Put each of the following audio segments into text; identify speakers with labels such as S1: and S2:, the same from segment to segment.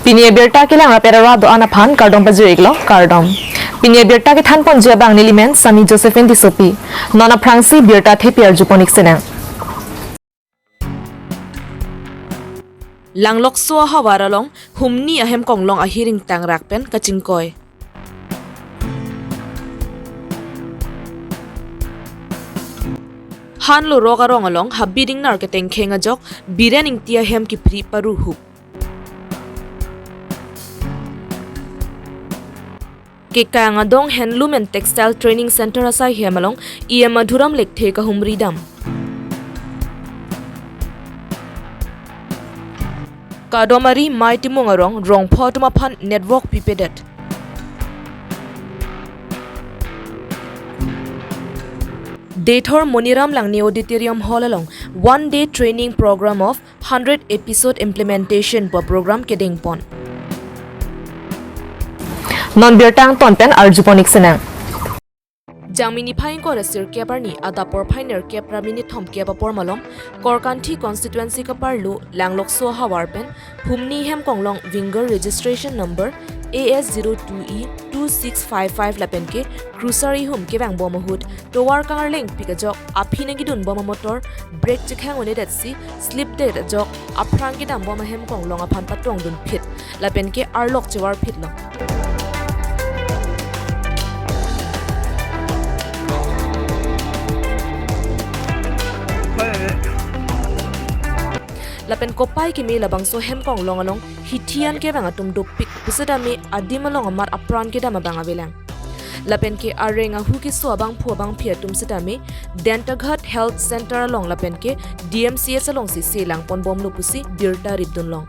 S1: Pini Abirta ke lang rapera do anapan kardom pajuriglo kardom. Pini Abirta ke than pon jabang nilimen Sami Josephine Disopi. Nona Prangsi Birta Thepiar Juponik senang.
S2: Langlok so hawaralong humni ahem konglong ahiring tang rakpen kachingkoy. Han lo roga rongalong habiding nar keteng khenga jok biren ing tia hem ki pri paru hup. Ke kanga dong handloom and textile training center asai hemalong ia madhuram lekthe ka humridam. Kadomari mai timungarong rong photumapan network pipedat. Dator Moniram Langni Auditorium Hall along 1-day training program of 100 episode implementation per program keding pon.
S1: Non Birtang tonpen Arjuponik senang.
S2: Jamini phain ko rasir keparni adapor phainer kepramini thom kepapor malom Korkanthi constituency ka parlu langlok so hawarpen humni hem konglong winger registration number AS02E2655 lapenke cruisery hum ke bang bomahut towar kangar leng pikajok aphinegi dun boma motor brake chikhang one dat si slip de jok aprangi dam boma hem konglong aphan patong dun phit lapenke arlok chewar phit lo. Lapen kopai ki me labang so hem kong longalong hitian ke bang atum dopik pusadami adimalong amat apran ke dama bang abelang. Lapen ke arenga hu ki so abang phu abang phia tum sedami Dentaghat Health Center along lapen ke DMCS along si selang pon bom lu pusi Birta ridun long.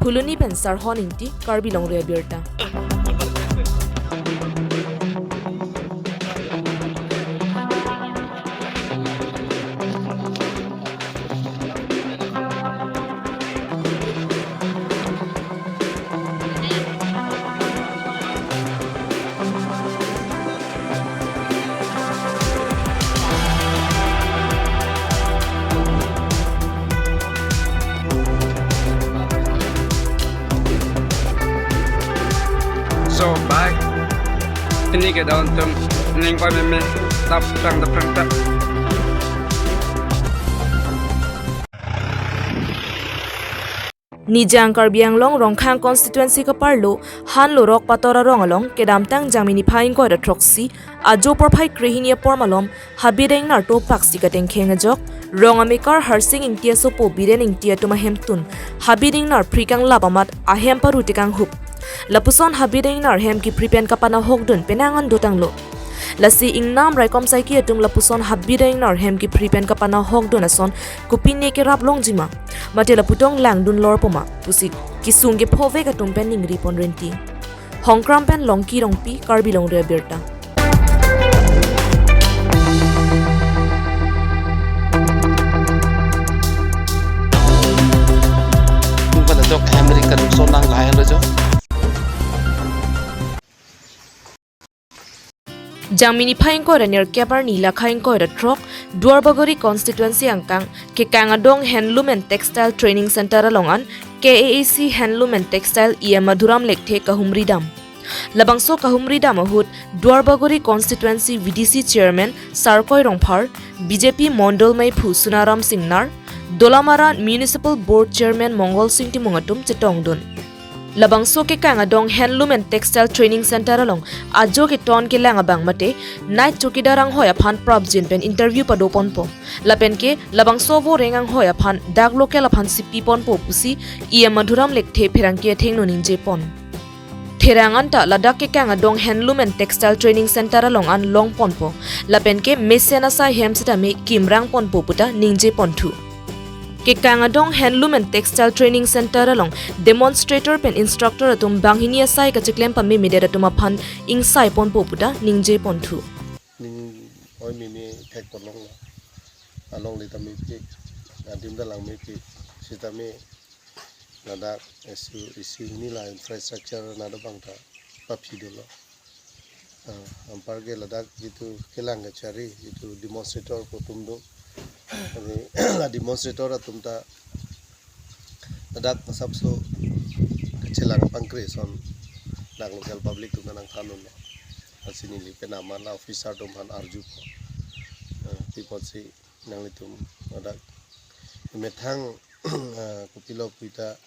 S2: Phuluni ben sarhon inti Karbi Longri Abirta.
S3: So bye. Ini ke daun tum, ning pa me tap tang tap.
S2: Nijang Karbiang long rongkhang constituency ka parlo han lo rok patora rongalong kedamtang jamini phain ko ra troxi ajo por phai krehinia pormalom habireng nar to paksi ka teng khenga jok rongamekar harsing ingtia so po biren ingtia tuma hemtun habireng nar prikang labamat ahem paru tikang hup lapuson habireng nar hem ki pripen kapana hokdun penangan dotanglo lasi ingnam raikom sai ki atum lapuson habireng nar hem ki pripen kapana hokdun ason kupinne ke rap longjima mate laputong langdun lor poma pusik kisung ge phove ka tumpen ningri ponrenti hongkram pen longki rongpi Karbi Longri Abirta.
S4: Pada jok Amerika so nang lain rejo.
S2: Jamini phain ko ranir kepar nila khain ko trok Duarbagori constituency angkang ke kangadong handloom and textile training center alongan KAAC handloom and textile ia madhuram lekthe kahumridam labangso kahumridam ahut Duarbagori constituency VDC chairman Sarkoi Rongphar BJP Mondol Mai Phu Sunaram Singnar Dolamara municipal board chairman Mongol Singh Timungatum chetongdun labangso ke kangadong handloom and textile training center along ajo ke ton ke langa bang mate night chokidarang hoya phan prabjin pen interview pa do pon po lapen ke labangso vo rengang hoya phan dak local phan sipi pon po pusi ia madhuram lekthe pherang ke thengno ningje pon therangan ta ladak ke kangadong handloom and textile training center along an long pon po lapen ke mesena sa hemsita me kimrang pon po puta ningje pon thu ke kangadong handloom and textile training center along demonstrator pen instructor atum banghinia sai ka chiklem pa me midera tuma phan ing sai pon poputa ningje pon thu
S5: ning oi mi thek polong along le tami pi adim da lang me pi sitame nada isu ni la infrastructure nada bangta papi dolo ampar ge ladak gitu kelang ga chari gitu demonstrator potum do demonstrator atumta ladak sabso cilang pangkreson nang local public tu nang kanun lo asini li penama la officer dom han arju ko people si nang litum ada methang kupilo puita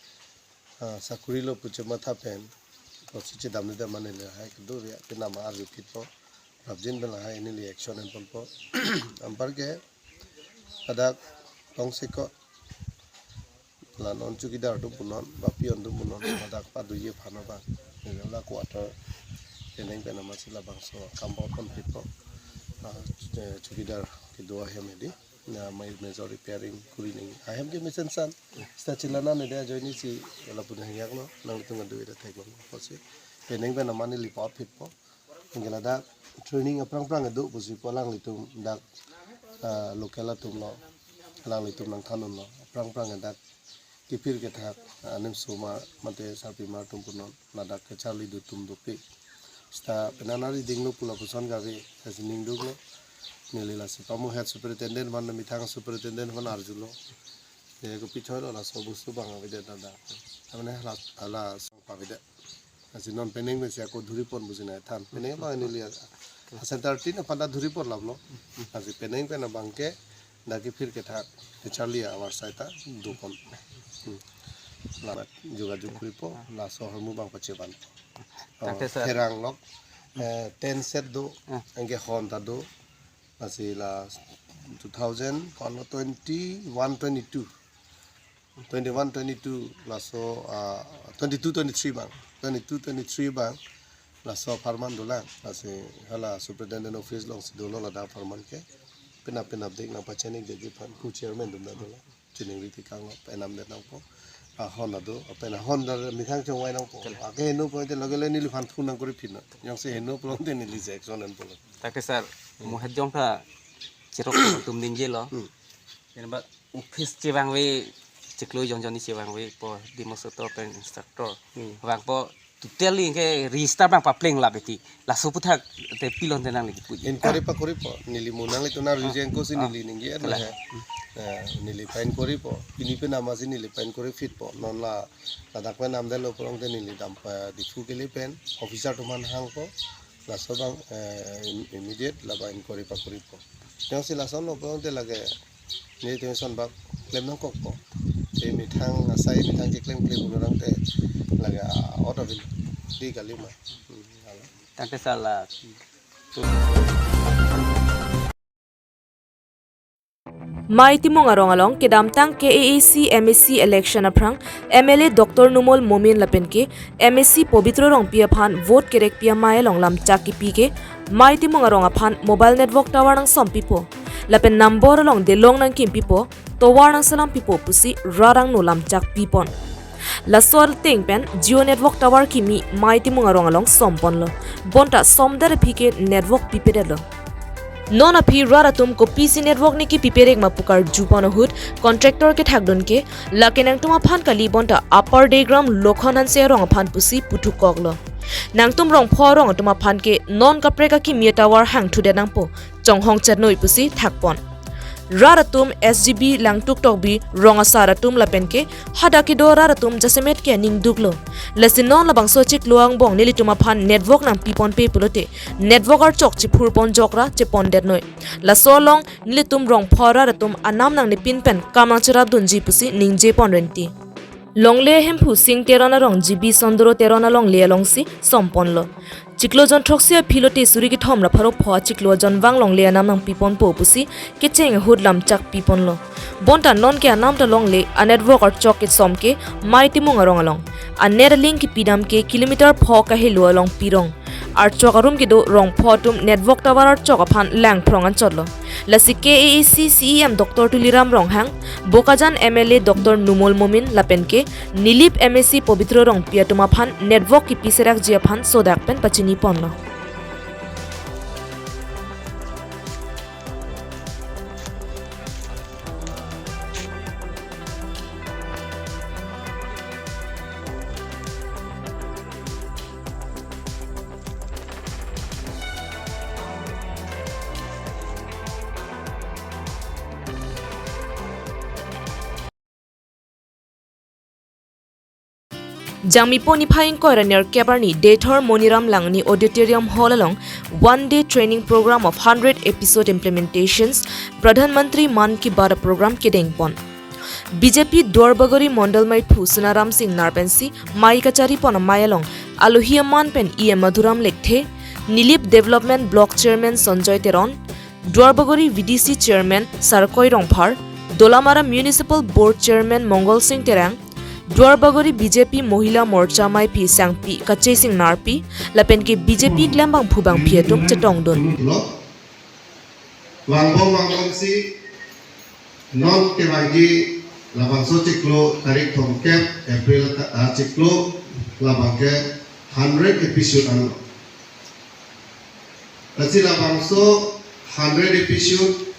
S5: sakurilo puche matha pen posiche damne da manele hai do ya penama arju pitpo rabjin bela hai ini li action en polpo ampar ke ada tongsiko lan on chukidar du punon ba pion du punon madak pa du ye phana ba la quarter teneng pena masila bangso kampo pon pipo chukidar ki do hem edi na mai major repairing kurining I am ke mission san sta chilana ne da joini si la pun yak no nang tung du ida thek lo pose teneng pena mani li pa pipo ngela da training aprang prang du busi polang litum dak local tum lo lang litum nang thanun lo aprang prang dak kipir ke thak anem suma mate sapi mar tum punon nadak ke charli du tum do pe sta penanari dinglo pula puson gawe hasining duglo nilila si pamu head superintendent man mithang superintendent man arjulo e ko pichoro la so bustu banga bide dada amne ala sang pavide asinon peneng me sia ko dhuri pon bujina than peneng lo nilia center tin pada dhuri pon lablo asi peneng pe na bangke daki fir ke thak charli awar saita dukon labat juga jukripo la so hormu bang pacheban terang lok 10 set do angge honda do asila 2021 22 la so 22 23 bang la so farman dola ase hala superintendent office long si dolo la da farman ke pena dek na pachene de fan ku chairman dum da dola chining riti kang penam de nang po honda do pena honda mithang chong wai nang po ake no po te lagale ni fan thu nang kori phina yang se no plong te ni li section en po
S6: tak sir mo hajong tha chirok tum din je lo yen ba office che bang we chiklo jong jong ni che bang we po demonstrator pen instructor bang po totally ke restart bang pa pleng la beti la suputhak te pilon te nang li pu
S5: inquiry pa kori po nili munang itu na rejen ko si nili ningi la nili pain kori po ini pe nama si nili pain kori fit po non la ladak pe nam de lo prong te nili dam pa di fu ke li pen officer to man hang po la sobang immediate la ba inquiry pa kori po yang si la son lo prong te lage ni te son ba klem nang kok po te mi thang asai mi thang je klem unarang te laga order di kalima
S6: tak salah
S2: Mai timong arong along kedam tang KAAC MSc election aprang MLA Dr Numol Momin lapenke MSc Pobitro rong pia phan vote kerek pia mai long lam chaki pike mai timong arong aphan mobile network tower nang som pipo lapen number long de long nang kim pipo tower nang salam pipo pusi rarang no lam chak pipon lasol teng pen Jio network tower kimi mai timong arong along som pon lo bonta som dare pike network pipede lo non api raratum ko PC network ni ki piperek mapukar jupon hut contractor ke thakdon ke lakenang tuma phan kali bonta upper diagram lokhonan se rong phan pusi puthukok lo nangtum rong phorong tuma phan ke non kapreka ki mi tower hang thude nangpo chonghong chatnoi pusi thakpon raratum SGB langtuk tokbi ronga saratum lapenke hadaki do raratum jasemet ke ningduklo lesinon labang sochik luang bong nilituma phan network nang pipon pe pulote network ar chok chi phurpon jokra che pondet noi la solong nilitum rong phora ratum anam nang ni pin pen kamang chira dunji pusi ningje pon renti longle hempu sing terona rong GB sondro terona long le long si sompon lo chiklo jon thoksia philote suri ki thomra pharo pho chiklo jon wanglong le nam nang pipon po pusi ke cheng hudlam chak pipon lo bonta non ke anam ta long le a network or chok ke som ke mighty mungarong along a net link ki pidam ke kilometer pho ka helu along pirong ar chok arum ki do rong pho tum network tower ar chok aphan lang phrong an chotlo lasi KAAC CEM Dr Tuliram Ronghang Bokajan MLA Dr Numol Momin lapenke Nilip MSc Pobitro rong piatuma phan network ki piserak jia phan sodak pen pachini ponlo Jami poni phaying ko ranir kebarni Dator Moniram Langni Auditorium Hall along 1-day training program of 100 episode implementations Pradhan Mantri Man Ki Baat program kidengpon. BJP Dwarbagori Mondal Mai Phusunaram Singh Narpensi Mai Kachari Pon Mayalong Aluhia Man Pen E Madhuram Lekthe Nilip Development Block Chairman Sanjoy Teron Dwarbagori VDC Chairman Sarkoi Rongphar Dolamara Municipal Board Chairman Mongol Singh Terang Dwarbagori BJP Mohila Morcha Mai Pi Sangpi Kache Singh Narpi Lapen ke BJP Glambang Phubang Phietum Chetongdon
S5: Wangbong si non ke bagi labang so ciklo tarik thongkep April ciklo labang ke 100 episode anu. Kasi labang so 100 episode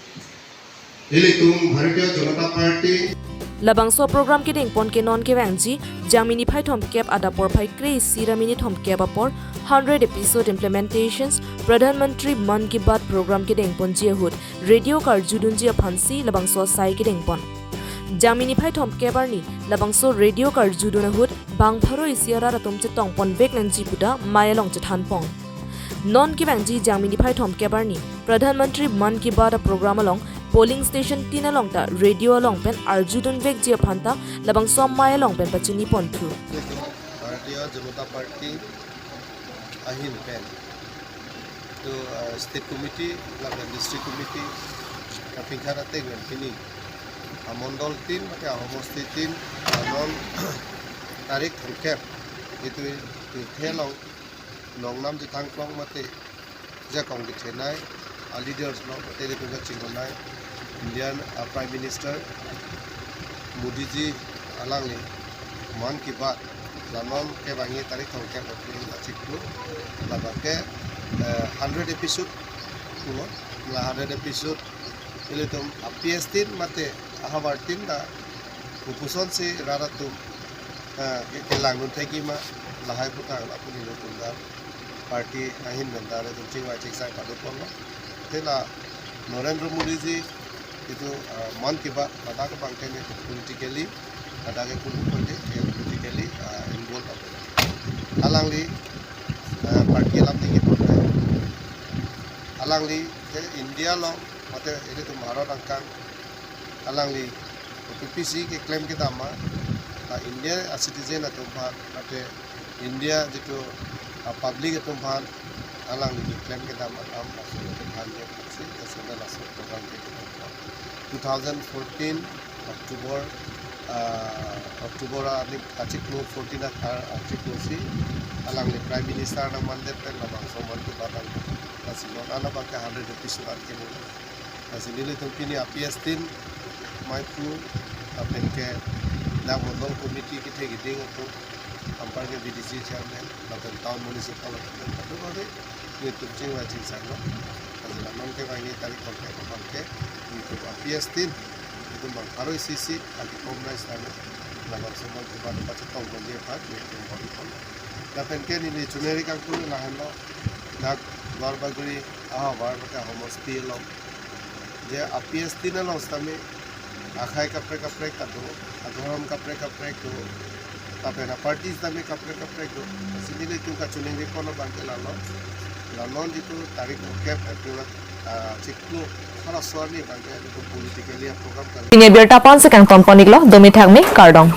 S5: ini tum Bharatiya Janata Party
S2: Labangso program ke dengpon ke non ke wangji jamini phai thom kep ada por phai kre siramini thom kep apor 100 episode implementations Pradhan Mantri Man Ki Baat program ke dengpon ji hut radio kar judunji phansi labangso sai ke dengpon jamini phai thom kebarni labangso radio kar juduna hut bangpharo isiara ratum che tongpon bek nangji puta mayalong che thanpong non ke wangji jamini phai thom kebarni Pradhan Mantri Man Ki Baat program along polling station tina longta radio along pen arjudun vek jia phanta labang sommaya long pen pachini ponthu
S5: Bharatiya Janata Party ahin pen to state committee laban district committee kaping karate ngan kini amondol tin ke homosti tin non tarik thangkep itu thelong longnam ji thangklong mate ja kong de chenai leaders no tele ko chingonai Indian Prime Minister Modi ji alangli Man Ki Baat lanon ke bangi tarik thongkep April ciklu labake 100 episode kulo la 100 episode ile tum APS tin mate ahabar tin da upuson se raratum ke langun theki ma lahai puta apuni lokunda party ahin bendare tum chingwa chiksai padu ponno tela Narendra Modi ji itu Man Ki Baat ada ke bangke ni politically ada ke politically involved apa alangli parti alam tinggi partai alangli India lo mate ini tu Bharat angkang alangli PPC ke claim kita ma India citizen atau mate India itu public itu Bharat alangli claim kita ma am masuk ke Bharat sih kesana masuk program kita 2014 October ani kachiklo 14 kachiklo si alang le prime minister na mandet pen labang soman tu batang kasilon ana ba ka 100 episode ar kini kasilile tu kini APS tin mai pu apen ke na model committee ki the giding tu ampar ke BDC chairman laban town municipal tu bade ni tu chingwa ching sai no kasilon non ke bangi tarik ke itu APS tin itu mengharu sisi lagi komnas dan lawan semua kepada pacet tong banjir hat itu bagi pon. Dapat ke ni chuneri kang tu lahan lo nak luar bagri war baka homosti lo je APS tin lo stame akhai kapre ka do adoram kapre tu tapi na parties stame kapre tu sini tu ka chuneri kono bangke lo lanon itu tarik cap April ciklu kalau suami bangke itu politically program
S1: Pinia Abirta 5 second company lo domi thangme kardong